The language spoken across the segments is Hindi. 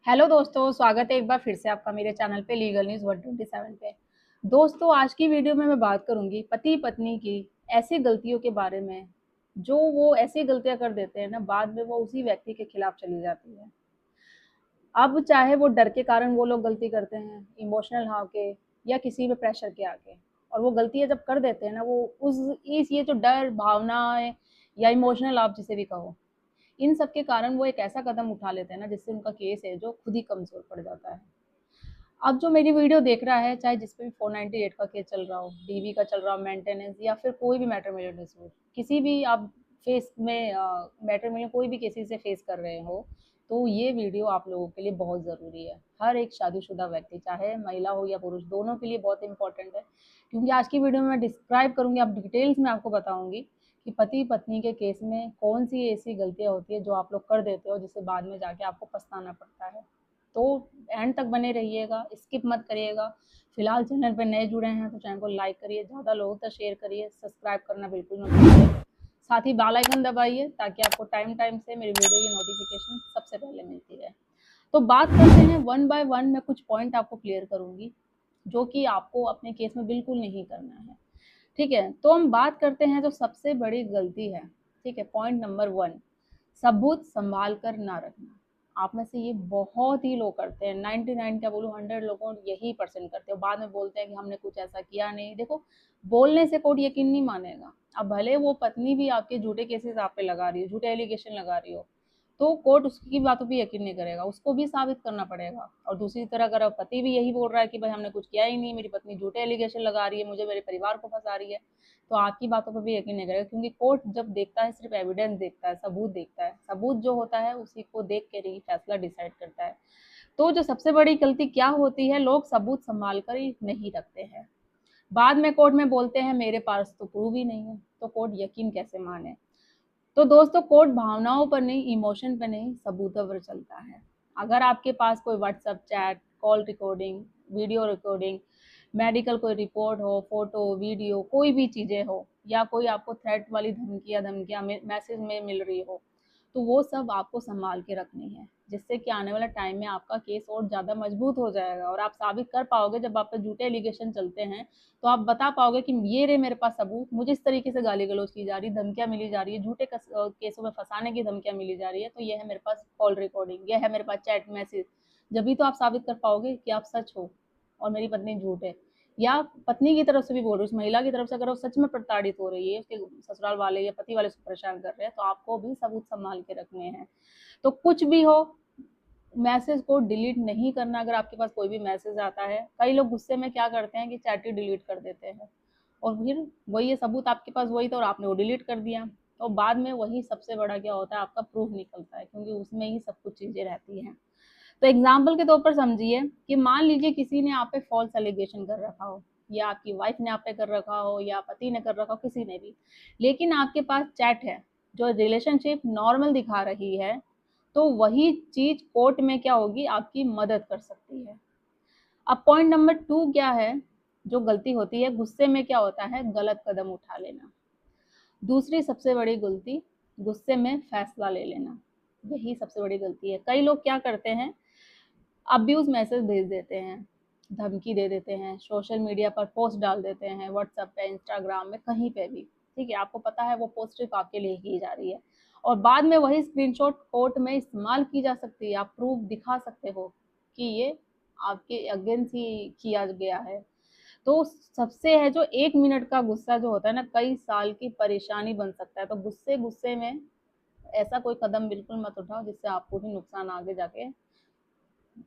हेलो दोस्तों, स्वागत है एक बार फिर से आपका मेरे चैनल पे लीगल न्यूज़ 127 पे। दोस्तों, आज की वीडियो में मैं बात करूंगी पति पत्नी की ऐसी गलतियों के बारे में जो वो ऐसी गलतियां कर देते हैं ना, बाद में वो उसी व्यक्ति के खिलाफ चली जाती है। अब चाहे वो डर के कारण वो लोग गलती करते हैं, इमोशनल होके या किसी पे प्रेशर के आके, और वो गलतियां जब कर देते हैं ना, वो उस इस ये जो डर भावनाएं या इमोशनल, आप जिसे भी कहो, इन सब के कारण वो एक ऐसा कदम उठा लेते हैं ना, जिससे उनका केस है जो खुद ही कमजोर पड़ जाता है। अब जो मेरी वीडियो देख रहा है, चाहे जिस पे भी 498 का केस चल रहा हो, डीवी का चल रहा हो, मेंटेनेंस या फिर कोई भी मैट्रिमोनियल डिस्प्यूट, किसी भी आप फेस में मैट्रिमोनियल कोई भी केसेस से फेस कर रहे हो, तो ये वीडियो आप लोगों के लिए बहुत ज़रूरी है। हर एक शादीशुदा व्यक्ति, चाहे महिला हो या पुरुष, दोनों के लिए बहुत इंपॉर्टेंट है। क्योंकि आज की वीडियो में मैं डिस्क्राइब करूंगी, आप डिटेल्स में आपको बताऊंगी कि पति पत्नी के केस में कौन सी ऐसी गलतियां होती है जो आप लोग कर देते हो, जिससे बाद में जाके आपको पछताना पड़ता है। तो एंड तक बने रहिएगा, स्किप मत करिएगा। फिलहाल चैनल पर नए जुड़े हैं तो चैनल को लाइक करिए, ज़्यादा लोगों तक शेयर करिए, सब्सक्राइब करना बिल्कुल मत भूलिए। साथ ही बेल आइकन दबाइए ताकि आपको टाइम टाइम से मेरी वीडियो की नोटिफिकेशन सबसे पहले मिलती रहे। तो बात करते हैं वन बाय वन, मैं कुछ पॉइंट आपको क्लियर करूंगी जो कि आपको अपने केस में बिल्कुल नहीं करना है। ठीक है, तो हम बात करते हैं जो सबसे बड़ी गलती है। ठीक है, पॉइंट नंबर वन, सबूत संभाल कर ना रखना। आप में से ये बहुत ही लोग करते हैं, 99 क्या बोलूँ, 100 लोगों यही परसेंट करते हैं। बाद में बोलते हैं कि हमने कुछ ऐसा किया नहीं। देखो, बोलने से कोर्ट यकीन नहीं मानेगा। अब भले वो पत्नी भी आपके झूठे केसेस आप पे लगा रही हो, झूठे एलिगेशन लगा रही हो, तो कोर्ट उसकी बातों पे यकीन नहीं करेगा, उसको भी साबित करना पड़ेगा। और दूसरी तरह अगर पति भी यही बोल रहा है कि भाई हमने कुछ किया ही नहीं, मेरी पत्नी झूठे एलिगेशन लगा रही है, मुझे मेरे परिवार को फंसा रही है, तो आपकी बातों पर भी यकीन नहीं करेगा। क्योंकि कोर्ट जब देखता है, सिर्फ एविडेंस देखता है, सबूत देखता है। सबूत जो होता है उसी को देख कर ही फैसला डिसाइड करता है। तो जो सबसे बड़ी गलती क्या होती है, लोग सबूत संभाल कर ही नहीं रखते हैं। बाद में कोर्ट में बोलते हैं मेरे पास तो प्रूव ही नहीं है, तो कोर्ट यकीन कैसे माने। तो दोस्तों, कोर्ट भावनाओं पर नहीं, इमोशन पर नहीं, सबूतों पर चलता है। अगर आपके पास कोई WhatsApp chat, call recording, video recording, medical कोई रिपोर्ट हो, फोटो, वीडियो, कोई भी चीज़ें हो, या कोई आपको थ्रेट वाली धमकियाँ धमकियाँ मैसेज में मिल रही हो, तो वो सब आपको संभाल के रखनी है, जिससे कि आने वाले टाइम में आपका केस और ज़्यादा मजबूत हो जाएगा और आप साबित कर पाओगे। जब आप पे झूठे एलिगेशन चलते हैं, तो आप बता पाओगे कि ये रहे मेरे पास सबूत, मुझे इस तरीके से गाली गलौज की जा रही, धमकियां मिली जा रही है, झूठे केसों में फंसाने की धमकियां मिली जा रही है, तो ये है मेरे पास कॉल रिकॉर्डिंग, ये है मेरे पास चैट मैसेज। जब भी तो आप साबित कर पाओगे कि आप सच हो और मेरी पत्नी झूठ है। या पत्नी की तरफ से भी बोल रही हूँ, उस महिला की तरफ से अगर वो सच में प्रताड़ित हो रही है, उसके ससुराल वाले या पति वाले उसको परेशान कर रहे हैं, तो आपको भी सबूत संभाल के रखने हैं। तो कुछ भी हो, मैसेज को डिलीट नहीं करना। अगर आपके पास कोई भी मैसेज आता है, कई लोग गुस्से में क्या करते हैं कि चैट ही डिलीट कर देते हैं, और फिर वही ये सबूत आपके पास वही था और आपने वो डिलीट कर दिया, तो बाद में वही सबसे बड़ा क्या होता है, आपका प्रूफ निकलता है, क्योंकि उसमें ही सब कुछ चीजें रहती हैं। तो एग्जाम्पल के तौर पर समझिए कि मान लीजिए किसी ने आप पे फॉल्स एलिगेशन कर रखा हो, या आपकी वाइफ ने आप पे कर रखा हो, या पति ने कर रखा हो, किसी ने भी, लेकिन आपके पास चैट है जो रिलेशनशिप नॉर्मल दिखा रही है, तो वही चीज कोर्ट में क्या होगी, आपकी मदद कर सकती है। अब पॉइंट नंबर टू क्या है, जो गलती होती है गुस्से में, क्या होता है, गलत कदम उठा लेना। दूसरी सबसे बड़ी गलती, गुस्से में फैसला ले लेना। यही सबसे बड़ी गलती है। कई लोग क्या करते हैं, अब्यूज मैसेज भेज देते हैं, धमकी दे देते हैं, सोशल मीडिया पर पोस्ट डाल देते हैं, व्हाट्सएप पे, इंस्टाग्राम में, कहीं पे भी। ठीक है, आपको पता है वो पोस्ट सिर्फ आपके लिए की जा रही है, और बाद में वही स्क्रीनशॉट कोर्ट में इस्तेमाल की जा सकती है। आप प्रूफ दिखा सकते हो कि ये आपके अगेंस्ट ही किया गया है। तो सबसे है जो 1 मिनट का गुस्सा जो होता है ना, कई साल की परेशानी बन सकता है। तो गुस्से गुस्से में ऐसा कोई कदम बिल्कुल मत उठाओ जिससे आपको भी नुकसान आगे जाके।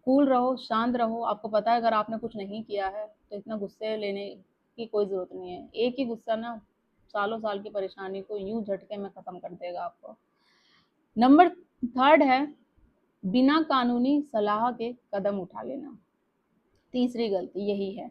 कूल रहो, शांत रहो। आपको पता है अगर आपने कुछ नहीं किया है तो इतना गुस्से लेने की कोई जरूरत नहीं है। एक ही गुस्सा ना सालों साल की परेशानी को यूं झटके में खत्म कर देगा आपको। नंबर थर्ड है बिना कानूनी सलाह के कदम उठा लेना। तीसरी गलती यही है।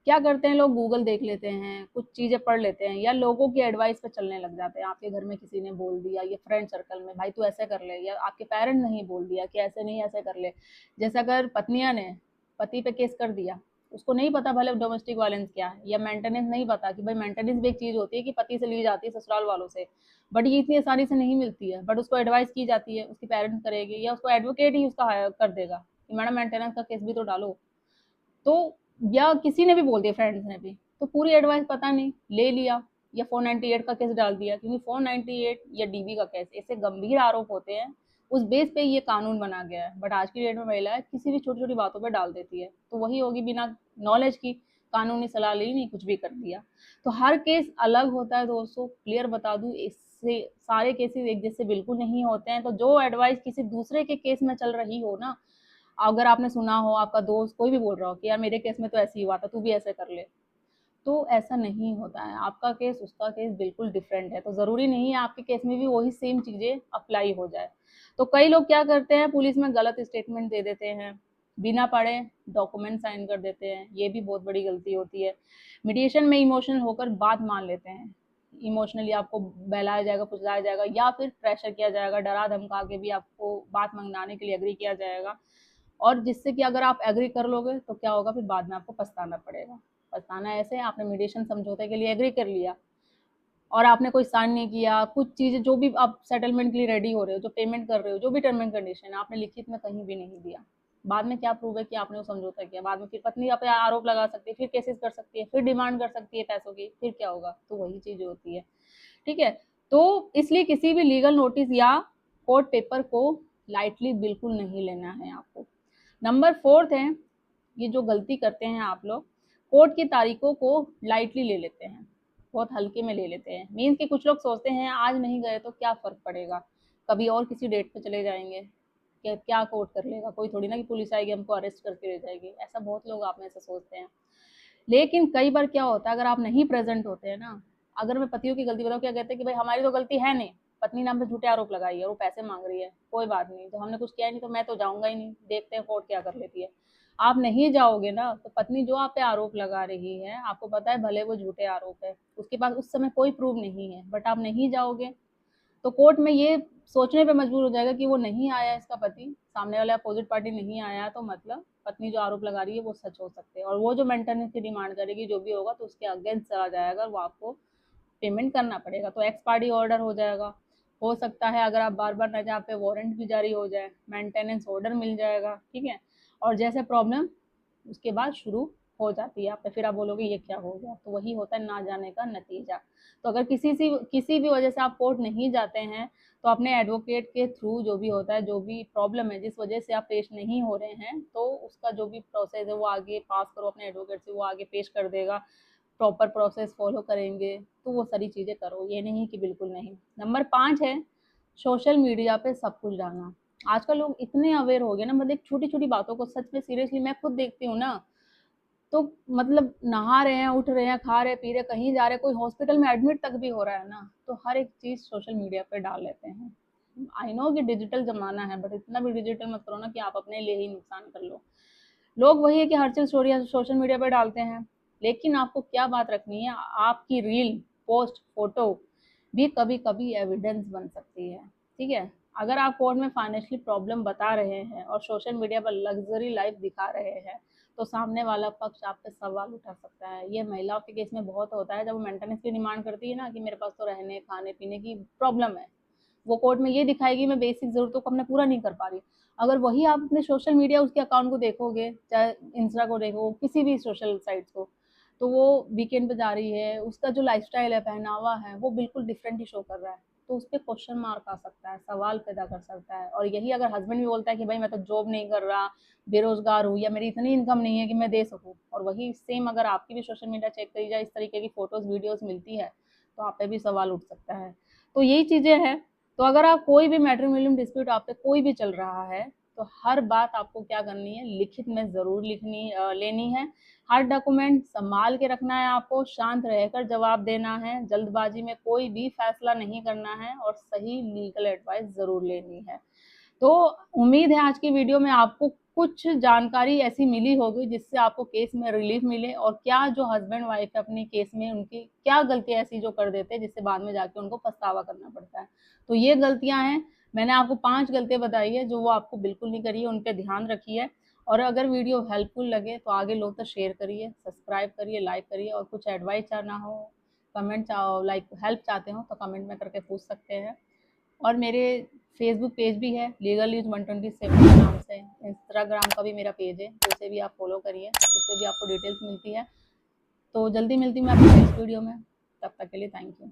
क्या करते हैं लोग, गूगल देख लेते हैं, कुछ चीजें पढ़ लेते हैं, या लोगों की एडवाइस पे चलने लग जाते हैं। आपके घर में किसी ने बोल दिया, या फ्रेंड सर्कल में भाई तू ऐसे कर ले, या आपके पेरेंट ने ही बोल दिया कि ऐसे नहीं ऐसे कर ले। जैसे अगर पत्नियां ने पति पे केस कर दिया, उसको नहीं पता भले डोमेस्टिक वायलेंस क्या है, या मेंटेनेंस नहीं पता कि भाई मेंटेनेंस भी एक चीज़ होती है कि पति से ली जाती है ससुराल वालों से, बट ये इतनी आसानी से नहीं मिलती है, बट उसको एडवाइस की जाती है, उसकी पेरेंट्स करेगी या उसको एडवोकेट ही उसका हायर कर देगा कि मैडम मेंटेनेंस का केस भी तो डालो। तो या किसी ने भी बोल दिया, फ्रेंड्स ने भी, तो पूरी एडवाइस पता नहीं ले लिया या 498 का केस डाल दिया, क्योंकि 498 या डीबी का केस ऐसे गंभीर आरोप होते हैं, उस बेस पे ये कानून बना गया है। बट आज की डेट में महिलाएं किसी भी छोटी छोटी बातों पे डाल देती है, तो वही होगी बिना नॉलेज की, कानूनी सलाह ली नहीं, कुछ भी कर दिया। तो हर केस अलग होता है दोस्तों, क्लियर बता दूं, इससे सारे केसेस एक जैसे बिल्कुल नहीं होते हैं। तो जो एडवाइस किसी दूसरे के केस में चल रही हो ना, अगर आपने सुना हो, आपका दोस्त कोई भी बोल रहा हो कि यार मेरे केस में तो ऐसे ही हुआ था, तू भी ऐसे कर ले, तो ऐसा नहीं होता है। आपका केस उसका केस बिल्कुल डिफरेंट है, तो ज़रूरी नहीं है आपके केस में भी वही सेम चीज़ें अप्लाई हो जाए। तो कई लोग क्या करते हैं, पुलिस में गलत स्टेटमेंट दे देते हैं, बिना पढ़े डॉक्यूमेंट साइन कर देते हैं, ये भी बहुत बड़ी गलती होती है। मीडिएशन में इमोशनल होकर बात मान लेते हैं, इमोशनली आपको बहलाया जाएगा, फुसलाया जाएगा, या फिर प्रेशर किया जाएगा, डरा धमका के भी आपको बात मंगवाने के लिए एग्री किया जाएगा, और जिससे कि अगर आप एग्री कर लोगे तो क्या होगा, फिर बाद में आपको पछताना पड़ेगा। पछताना ऐसे, आपने मीडिएशन समझौते के लिए एग्री कर लिया और आपने कोई साइन नहीं किया, कुछ चीज़ें जो भी आप सेटलमेंट के लिए रेडी हो रहे हो, जो पेमेंट कर रहे हो, जो भी टर्म एंड कंडीशन है, आपने लिखित में कहीं भी नहीं दिया, बाद में क्या प्रूव है कि आपने वो समझौता किया, बाद में फिर पत्नी आप पे आरोप लगा सकती है, फिर केसेस कर सकती है, फिर डिमांड कर सकती है पैसों की, फिर क्या होगा, तो वही चीज़ होती है। ठीक है, तो इसलिए किसी भी लीगल नोटिस या कोर्ट पेपर को लाइटली बिल्कुल नहीं लेना है आपको। नंबर 4 है, ये जो गलती करते हैं आप लोग, कोर्ट की तारीखों को लाइटली ले लेते हैं, बहुत हल्के में ले लेते हैं। मीन्स कि कुछ लोग सोचते हैं आज नहीं गए तो क्या फ़र्क पड़ेगा, कभी और किसी डेट पे चले जाएंगे, क्या क्या कोर्ट कर लेगा, कोई थोड़ी ना कि पुलिस आएगी हमको अरेस्ट करके ले जाएगी, ऐसा बहुत लोग आप में से सोचते हैं। लेकिन कई बार क्या होता है, अगर आप नहीं प्रेजेंट होते हैं ना, अगर मैं पतियों की गलती बताऊँ, क्या कहते हैं कि भाई हमारी तो गलती है नहीं, पत्नी नाम पे झूठे आरोप लगाई है, वो पैसे मांग रही है, कोई बात नहीं, तो हमने कुछ किया नहीं तो मैं तो जाऊंगा ही नहीं, देखते हैं कोर्ट क्या कर लेती है। आप नहीं जाओगे ना, तो पत्नी जो आप पे आरोप लगा रही है, आपको पता है भले वो झूठे आरोप है, उसके पास उस समय कोई प्रूफ नहीं है, बट आप नहीं जाओगे तो कोर्ट में ये सोचने पे मजबूर हो जाएगा कि वो नहीं आया, इसका पति सामने वाला अपोजिट पार्टी नहीं आया, तो मतलब पत्नी जो आरोप लगा रही है वो सच हो सकते हैं, और वो जो मेंटेनेंस की डिमांड करेगी जो भी होगा तो उसके अगेंस्ट चला जाएगा, वो आपको पेमेंट करना पड़ेगा, तो एक्स पार्टी ऑर्डर हो जाएगा। हो सकता है अगर आप बार बार न जाए, आप पे वारंट भी जारी हो जाए, मेंटेनेंस ऑर्डर मिल जाएगा। ठीक है, और जैसे प्रॉब्लम उसके बाद शुरू हो जाती है आप पे, फिर आप बोलोगे ये क्या हो गया, तो वही होता है ना जाने का नतीजा। तो अगर किसी भी वजह से आप कोर्ट नहीं जाते हैं, तो अपने एडवोकेट के थ्रू जो भी होता है, जो भी प्रॉब्लम है जिस वजह से आप पेश नहीं हो रहे हैं, तो उसका जो भी प्रोसेस है वो आगे पास करो अपने एडवोकेट से, वो आगे पेश कर देगा, प्रॉपर प्रोसेस फॉलो करेंगे, तो वो सारी चीज़ें करो, ये नहीं कि बिल्कुल नहीं। नंबर 5 है, सोशल मीडिया पे सब कुछ डालना। आजकल लोग इतने अवेयर हो गए ना, मतलब छोटी छोटी बातों को सच में सीरियसली, मैं खुद देखती हूँ ना, तो मतलब नहा रहे हैं, उठ रहे हैं, खा रहे पी रहे, कहीं जा रहे, कोई हॉस्पिटल में एडमिट तक भी हो रहा है ना, तो हर एक चीज़ सोशल मीडिया पे डाल लेते हैं। आई नो कि डिजिटल ज़माना है, बट इतना भी डिजिटल मत करो ना कि आप अपने लिए ही नुकसान कर लो। लोग वही है कि हर चीज़ स्टोरी सोशल मीडिया पे डालते हैं, लेकिन आपको क्या बात रखनी है, आपकी रील, पोस्ट, फोटो भी कभी कभी एविडेंस बन सकती है। ठीक है, अगर आप कोर्ट में फाइनेंशियली प्रॉब्लम बता रहे हैं और सोशल मीडिया पर लग्जरी लाइफ दिखा रहे हैं, तो सामने वाला पक्ष आप पे सवाल उठा सकता है। ये महिलाओं के केस में बहुत होता है, जब वो मेंटेनेंस की डिमांड करती है ना कि मेरे पास तो रहने खाने पीने की प्रॉब्लम है, वो कोर्ट में ये दिखाएगी मैं बेसिक ज़रूरतों को अपने पूरा नहीं कर पा रही। अगर वही आप अपने सोशल मीडिया उसके अकाउंट को देखोगे, चाहे इंस्टा को देखो, किसी भी सोशल साइट्स को, तो वो वीकेंड पे जा रही है, उसका जो लाइफस्टाइल है, पहनावा है, वो बिल्कुल डिफरेंट ही शो कर रहा है, तो उस पर क्वेश्चन मार्क आ सकता है, सवाल पैदा कर सकता है। और यही अगर हस्बैंड भी बोलता है कि भाई मैं तो जॉब नहीं कर रहा, बेरोजगार हूँ, या मेरी इतनी इनकम नहीं है कि मैं दे सकूँ, और वही सेम अगर आपकी भी सोशल मीडिया चेक करी जाए, इस तरीके की फोटोज वीडियोज मिलती है, तो आप पे भी सवाल उठ सकता है। तो यही चीज़ें हैं। तो अगर आप कोई भी मैट्रिमोनियल डिस्प्यूट आप पे कोई भी चल रहा है, तो हर बात आपको क्या करनी है, लिखित में ज़रूर लेनी है। हर डॉक्यूमेंट संभाल के रखना है आपको, शांत रहकर जवाब देना है, जल्दबाजी में कोई भी फैसला नहीं करना है, और सही लीगल एडवाइस ज़रूर लेनी है। तो उम्मीद है आज की वीडियो में आपको कुछ जानकारी ऐसी मिली होगी जिससे आपको केस में रिलीफ मिले, और क्या जो हस्बैंड वाइफ है अपने केस में उनकी क्या गलतियां ऐसी जो कर देते हैं जिससे बाद में जाके उनको पछतावा करना पड़ता है। तो ये गलतियां हैं, मैंने आपको 5 गलतियां बताई है जो वो आपको बिल्कुल नहीं करी है, उन पर ध्यान रखिए। और अगर वीडियो हेल्पफुल लगे तो आगे लोग तक शेयर करिए, सब्सक्राइब करिए, लाइक करिए। और कुछ एडवाइस चाहना हो, कमेंट लाइक हेल्प चाहते हो तो कमेंट में करके पूछ सकते हैं। और मेरे फेसबुक पेज भी है लीगल न्यूज़ 127 के नाम से। इंस्टाग्राम का भी मेरा पेज है, तो उसे भी आप फॉलो करिए, उससे भी आपको डिटेल्स मिलती है। तो जल्दी मिलती हूँ मैं आपको नेक्स्ट वीडियो में। तब तक के लिए थैंक यू।